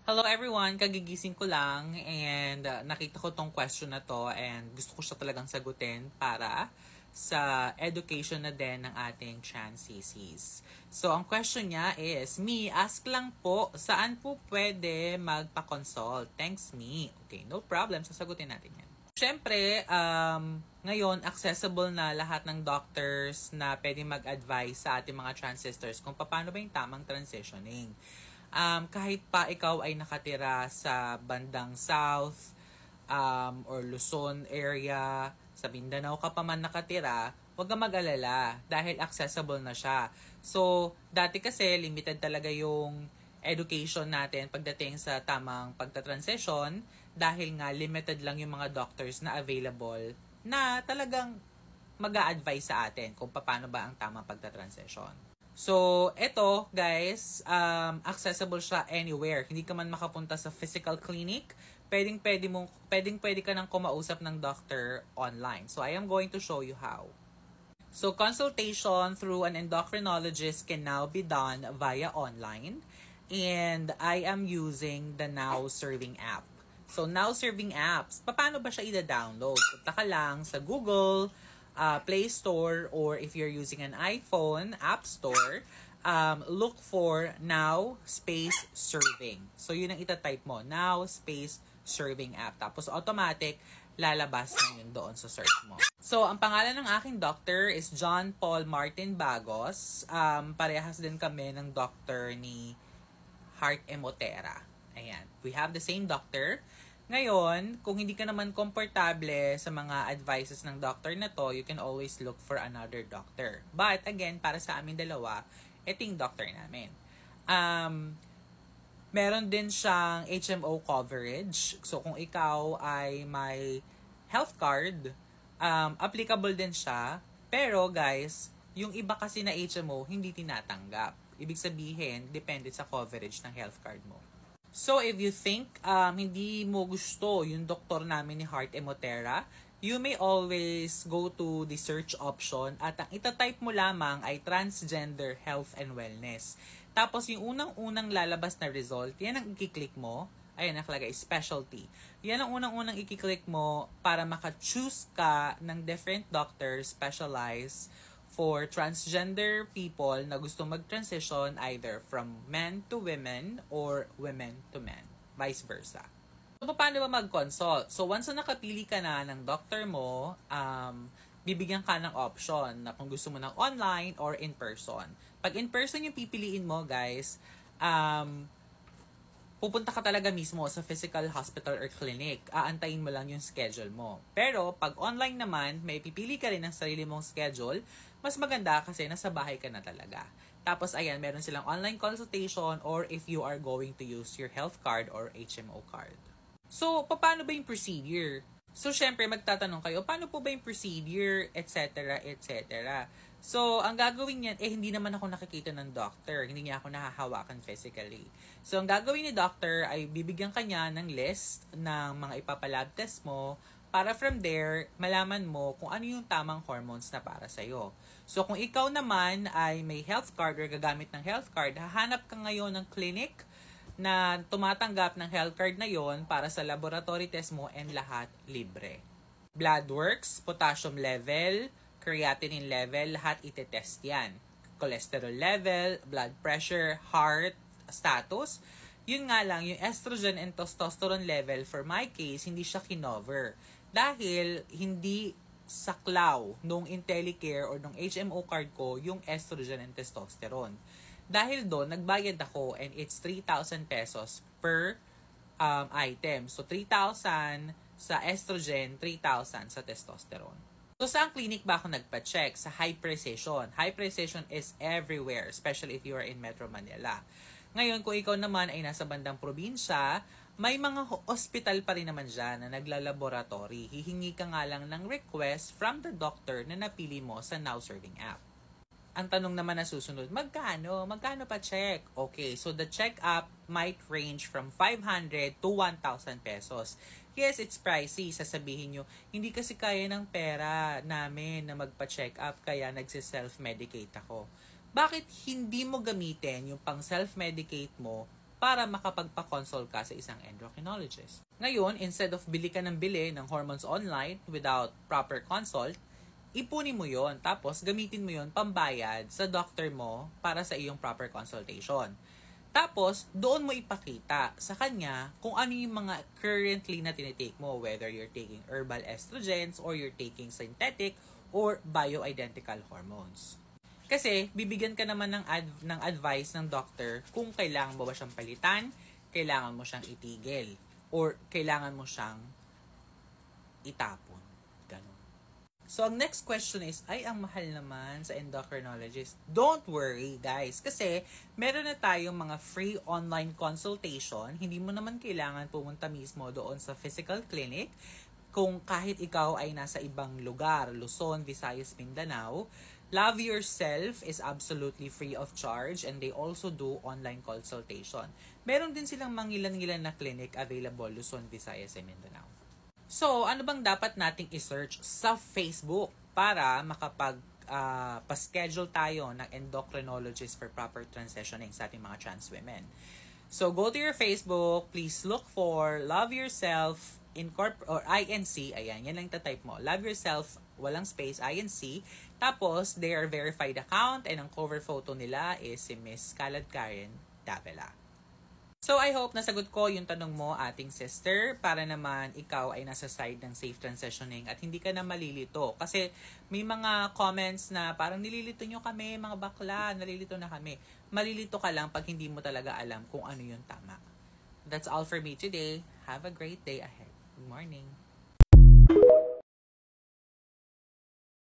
Hello everyone, kagigising ko lang and nakita ko tong question na to and gusto ko siya talagang sagutin para sa education na din ng ating Chan-CCs. So ang question niya is, ask lang po, saan po pwede magpa-consult? Thanks me. Okay, no problem, sasagutin natin yan. Siyempre, ngayon accessible na lahat ng doctors na pwede mag-advise sa ating mga trans sisters kung paano ba yung tamang transitioning. Kahit pa ikaw ay nakatira sa bandang South or Luzon area, sa Mindanao ka pa man nakatira, huwag kang mag-alala dahil accessible na siya. So, dati kasi limited talaga yung education natin pagdating sa tamang pagta-transition dahil nga limited lang yung mga doctors na available na talagang mag-a-advise sa atin kung paano ba ang tamang pagta-transition. So, eto guys, accessible siya anywhere. Hindi ka man makapunta sa physical clinic, pwede ka nang kumausap ng doctor online. So, I am going to show you how. So, consultation through an endocrinologist can now be done via online. And I am using the Now Serving app. So, Now Serving apps, paano ba siya i-download? Punta ka lang sa Google Play Store, or if you're using an iPhone, App Store, look for Now Space Serving. So, yun ang itatype mo, Now Space Serving app. Tapos, automatic, lalabas na yun doon sa search mo. So, ang pangalan ng aking doctor is John Paul Martin Bagos. Parehas din kami ng doctor ni Heart Emotera. Ayan. We have the same doctor. Ngayon, kung hindi ka naman komportable sa mga advices ng doctor na to, you can always look for another doctor. But again, para sa amin dalawa, ito yung doctor namin. Meron din siyang HMO coverage. So, kung ikaw ay may health card, applicable din siya. Pero guys, yung iba kasi na HMO, hindi tinatanggap. Ibig sabihin, depende sa coverage ng health card mo. So, if you think hindi mo gusto yung doktor namin ni Heart Emotera, you may always go to the search option at ang itatype mo lamang ay transgender health and wellness. Tapos, yung unang-unang lalabas na result, yan ang i-click mo. Ayan, nakalagay, specialty. Yan ang unang-unang i-click mo para maka-choose ka ng different doctors specialized for transgender people na gusto mag-transition either from men to women or women to men. Vice versa. So, paano ba mag-consult? So, once na nakapili ka na ng doctor mo, bibigyan ka ng option na kung gusto mo ng online or in-person. Pag in-person yung pipiliin mo, guys, pupunta ka talaga mismo sa physical hospital or clinic. Aantayin mo lang yung schedule mo. Pero, pag online naman, may pipili ka rin ng sarili mong schedule, mas maganda kasi nasa bahay ka na talaga. Tapos, ayan, meron silang online consultation or if you are going to use your health card or HMO card. So, paano ba yung procedure? So, syempre, magtatanong kayo, paano po ba yung procedure, etc., etc. So, ang gagawin niyan, hindi naman ako nakikita ng doctor. Hindi niya ako nahahawakan physically. So, ang gagawin ni doctor ay bibigyan kanya ng list ng mga ipapalab test mo para from there, malaman mo kung ano yung tamang hormones na para sa'yo. So, kung ikaw naman ay may health card or gagamit ng health card, hahanap ka ngayon ng clinic na tumatanggap ng health card na yon para sa laboratory test mo and lahat libre. Blood works, potassium level, creatinine level, lahat itetest yan. Cholesterol level, blood pressure, heart status. Yun nga lang, yung estrogen and testosterone level, for my case, hindi siya kinover. Dahil hindi saklaw nung IntelliCare or nung HMO card ko yung estrogen and testosterone. Dahil doon, nagbayad ako and it's 3,000 pesos per item. So, 3,000 sa estrogen, 3,000 sa testosterone. So, saan clinic ba ako nagpa-check? Sa High Precision. High Precision is everywhere, especially if you are in Metro Manila. Ngayon, kung ikaw naman ay nasa bandang probinsya, may mga hospital pa rin naman dyan na naglalaboratory. Hihingi ka nga lang ng request from the doctor na napili mo sa Now Serving app. Ang tanong naman na susunod, magkano? Magkano pa check? Okay, so the check-up might range from 500 to 1,000 pesos. Yes, it's pricey. Sasabihin nyo, hindi kasi kaya ng pera namin na magpa-check up kaya nagsi-self-medicate ako. Bakit hindi mo gamitin yung pang self-medicate mo para makapagpa-consult ka sa isang endocrinologist. Ngayon, instead of bili ka ng bili ng hormones online without proper consult, ipunin mo yon, tapos gamitin mo yon pambayad sa doctor mo para sa iyong proper consultation. Tapos, doon mo ipakita sa kanya kung ano yung mga currently na tinitake mo, whether you're taking herbal estrogens or you're taking synthetic or bioidentical hormones. Kasi, bibigyan ka naman ng advice ng doctor kung kailangan mo ba siyang palitan, kailangan mo siyang itigil, or kailangan mo siyang itapon. So, ang next question is, ay, ang mahal naman sa endocrinologist. Don't worry, guys. Kasi, meron na tayong mga free online consultation. Hindi mo naman kailangan pumunta mismo doon sa physical clinic. Kung kahit ikaw ay nasa ibang lugar, Luzon, Visayas, Mindanao, Love Yourself is absolutely free of charge and they also do online consultation. Meron din silang mangilan-ngilan na clinic available Luzon, Visayas, and Mindanao. So, ano bang dapat nating i-search sa Facebook para pa-schedule tayo ng endocrinologist for proper transitioning sa ating mga trans women? So, go to your Facebook. Please look for Love Yourself or INC. Ayan, yan lang type mo. Love Yourself, walang space, INC. Tapos, they are verified account and ang cover photo nila is si Miss Kalad Karen Davila. So, I hope nasagot ko yung tanong mo, ating sister, para naman ikaw ay nasa side ng safe transitioning at hindi ka na malilito. Kasi may mga comments na parang nililito nyo kami, mga bakla, nalilito na kami. Malilito ka lang pag hindi mo talaga alam kung ano yung tama. That's all for me today. Have a great day ahead. Good morning.